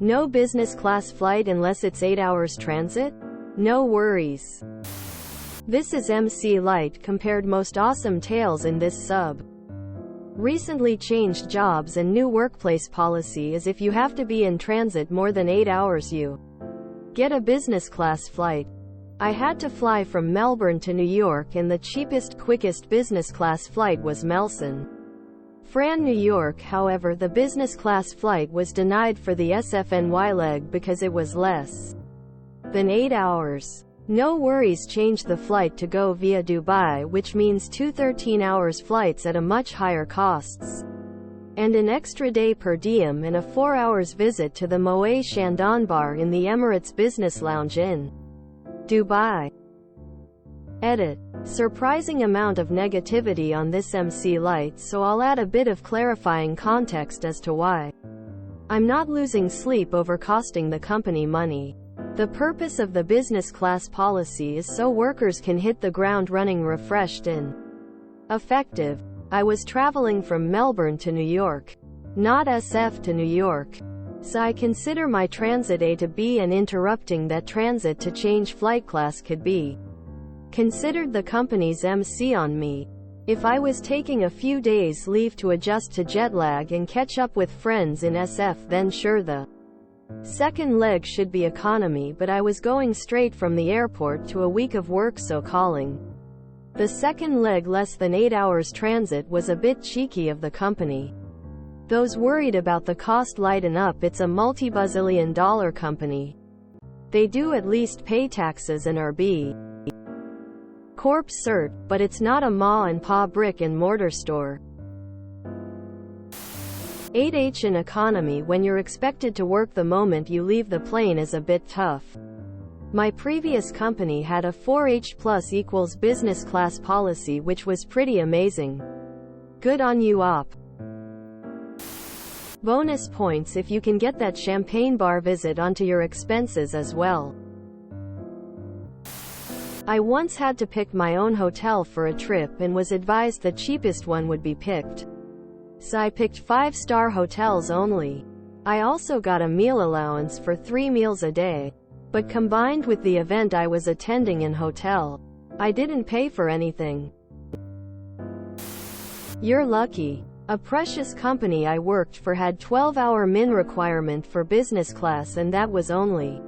No business class flight unless it's 8 hours transit? No worries. This is MC Light compared most awesome tales in this sub. Recently changed jobs and new workplace policy is if you have to be in transit more than 8 hours you get a business class flight. I had to fly from Melbourne to New York and the cheapest quickest business class flight was Melson. Fran, New York. However, the business class flight was denied for the SFNY leg because it was less than 8 hours. No worries, changed the flight to go via Dubai, which means 2 13 hours flights at a much higher costs. And an extra day per diem and a 4 hours visit to the Moët Chandon bar in the Emirates Business Lounge in Dubai. Edit. Surprising amount of negativity on this MC Light, so I'll add a bit of clarifying context as to why I'm not losing sleep over costing the company money. The purpose of the business class policy is so workers can hit the ground running refreshed and effective. I was traveling from Melbourne to New York, not SF to New York. So I consider my transit A to B, and interrupting that transit to change flight class could be considered the company's MC on me. If I was taking a few days leave to adjust to jet lag and catch up with friends in SF, then sure, the second leg should be economy, but I was going straight from the airport to a week of work, so calling the second leg less than 8 hours transit was a bit cheeky of the company. Those worried about the cost, lighten up, it's a multi-bazillion dollar company. They do at least pay taxes and are B Corp cert, but it's not a ma and pa brick and mortar store. 8H in economy when you're expected to work the moment you leave the plane is a bit tough. My previous company had a 4H plus equals business class policy, which was pretty amazing. Good on you, op. Bonus points if you can get that champagne bar visit onto your expenses as well. I once had to pick my own hotel for a trip and was advised the cheapest one would be picked. So I picked 5-star hotels only. I also got a meal allowance for 3 meals a day. But combined with the event I was attending in hotel, I didn't pay for anything. You're lucky. A precious company I worked for had 12-hour min requirement for business class, and that was only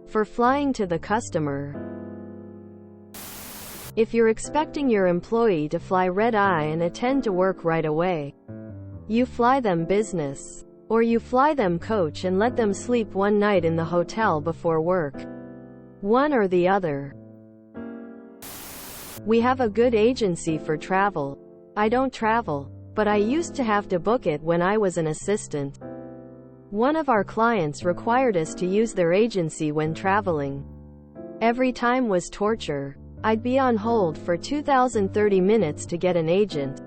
for flying to the customer. If you're expecting your employee to fly red-eye and attend to work right away, you fly them business. Or you fly them coach and let them sleep one night in the hotel before work. One or the other. We have a good agency for travel. I don't travel, but I used to have to book it when I was an assistant. One of our clients required us to use their agency when traveling. Every time was torture. I'd be on hold for 2,030 minutes to get an agent.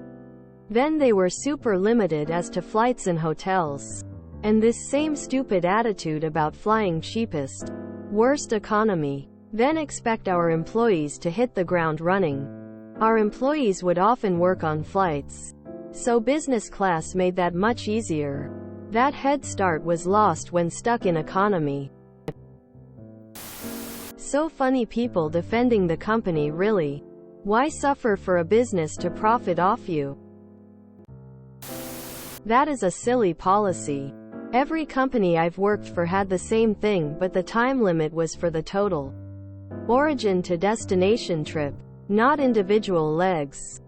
Then they were super limited as to flights and hotels. And this same stupid attitude about flying cheapest, worst economy. Then expect our employees to hit the ground running. Our employees would often work on flights. So business class made that much easier. That head start was lost when stuck in economy. So funny, people defending the company, really. Why suffer for a business to profit off you? That is a silly policy. Every company I've worked for had the same thing, but the time limit was for the total origin to destination trip, not individual legs.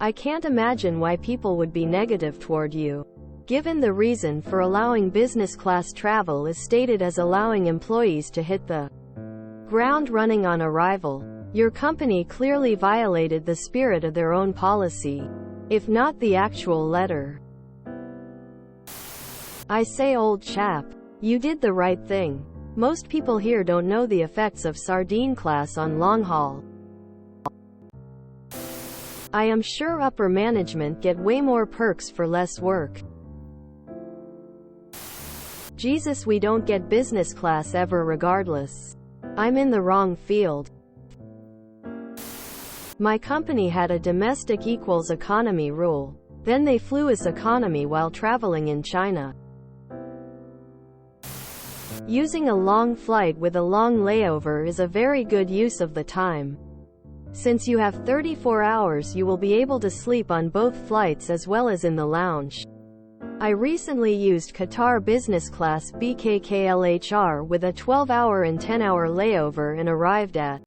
I can't imagine why people would be negative toward you, given the reason for allowing business class travel is stated as allowing employees to hit the ground running on arrival. Your company clearly violated the spirit of their own policy, if not the actual letter. I say, old chap, you did the right thing. Most people here don't know the effects of sardine class on long haul. I am sure upper management get way more perks for less work. Jesus, we don't get business class ever regardless. I'm in the wrong field. My company had a domestic equals economy rule. Then they flew us economy while traveling in China. Using a long flight with a long layover is a very good use of the time. Since you have 34 hours, you will be able to sleep on both flights as well as in the lounge. I recently used Qatar Business Class BKKLHR with a 12-hour and 10-hour layover and arrived at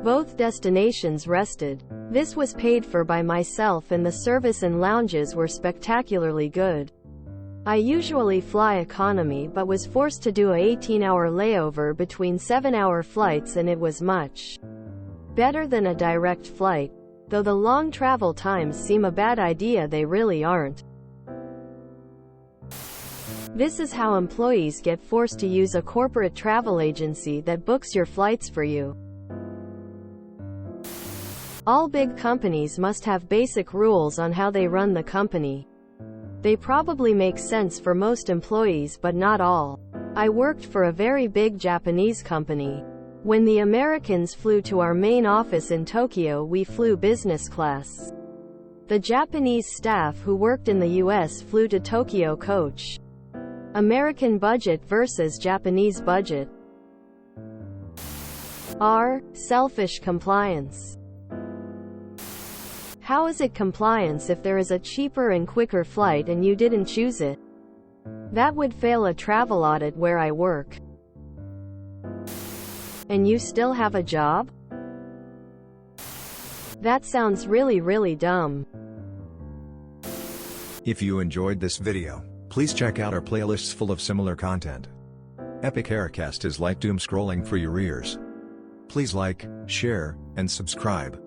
both destinations rested. This was paid for by myself and the service and lounges were spectacularly good. I usually fly economy but was forced to do a 18-hour layover between 7-hour flights and it was much better than a direct flight. Though the long travel times seem a bad idea, they really aren't. This is how employees get forced to use a corporate travel agency that books your flights for you. All big companies must have basic rules on how they run the company. They probably make sense for most employees but not all. I worked for a very big Japanese company. When the Americans flew to our main office in Tokyo, we flew business class. The Japanese staff who worked in the US flew to Tokyo coach. American budget versus Japanese budget. R. Selfish compliance. How is it compliance if there is a cheaper and quicker flight and you didn't choose it? That would fail a travel audit where I work. And you still have a job? That sounds really dumb. If you enjoyed this video, please check out our playlists full of similar content. Epic Aircast is like doom scrolling for your ears. Please like, share, and subscribe.